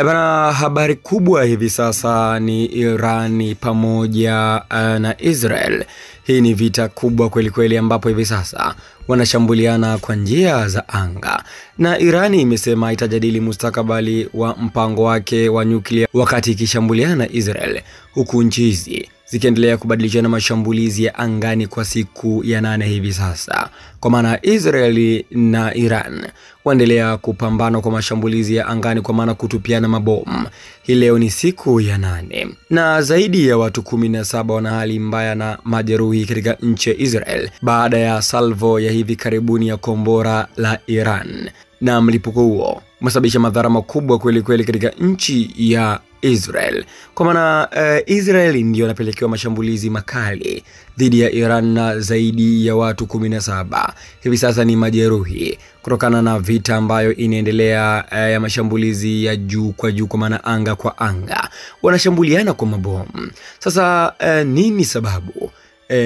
Ebana, habari kubwa hivi sasa ni Irani pamoja na Israel. Hii ni vita kubwa kweli kweli ambapo hivi sasa wanashambuliana kwa njia za anga. Na Irani imesema itajadili mustakabali wa mpango wake wa nyuklia wakati ikishambuliana na Israel, huku nchi hizi zikiendelea kubadilishana mashambulizi ya angani kwa siku ya 8 hivi sasa. Kwa maana Israeli na Iran waendelea kupambana kwa mashambulizi ya angani, kwa maana kutupiana mabomu. Hii leo ni siku ya 8 na zaidi ya watu 17 wana hali mbaya na majeruhi katika nchi ya Israel baada ya salvo ya hivi karibuni ya kombora la Iran. Na mlipuko huo umesababisha madhara makubwa kweli kweli katika nchi ya Israel. Kwa maana Israel ndio inapelekewa mashambulizi makali dhidi ya Iran na zaidi ya watu 17 hivi sasa ni majeruhi kutokana na vita ambayo inaendelea ya mashambulizi ya juu kwa juu, kwa maana anga kwa anga. Wanashambuliana kwa mabomu. Sasa nini sababu?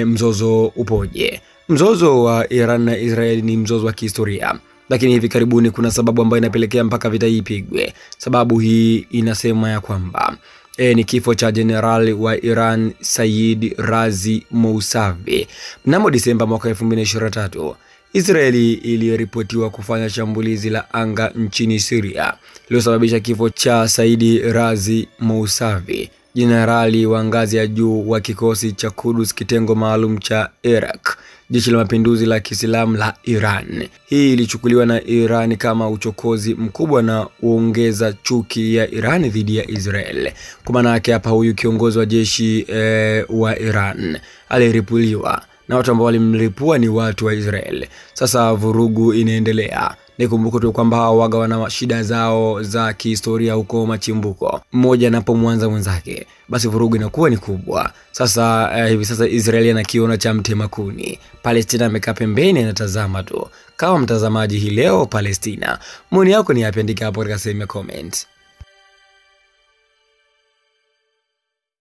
Mzozo upoje? Mzozo wa Iran na Israel ni mzozo wa kihistoria, lakini hivi karibuni kuna sababu ambayo inapelekea mpaka vita hii ipigwe. Sababu hii inasema ya kwamba ni kifo cha general wa Iran Said Razi Mousavi. Mnamo Disemba mwaka 2023, Israeli iliripotiwa kufanya shambulizi la anga nchini Syria lililosababisha kifo cha Said Razi Mousavi, jenerali wa ngazi ya juu wa kikosi cha Quds, kitengo maalum cha Iraq, jeshi la mapinduzi la Kiislamu la Iran. Hii ilichukuliwa na Iran kama uchokozi mkubwa na uongeza chuki ya Iran dhidi ya Israel. Kwa maana yake hapa, huyu kiongozi wa jeshi wa Iran aliripuliwa na watu ambao walimlipua ni watu wa Israel. Sasa vurugu inaendelea. Nikumbuke tu kwamba hao waga wana shida zao za kihistoria huko machimbuko. Mmoja anapomwanza mwenzake, basi vurugu inakuwa ni kubwa. Sasa hivi sasa Israeli anakiona cha mtema kuni. Palestina amekaa pembeni anatazama tu. Kama mtazamaji hii leo Palestina, maoni yako ni yapi? Andika hapo katika sehemu ya comment.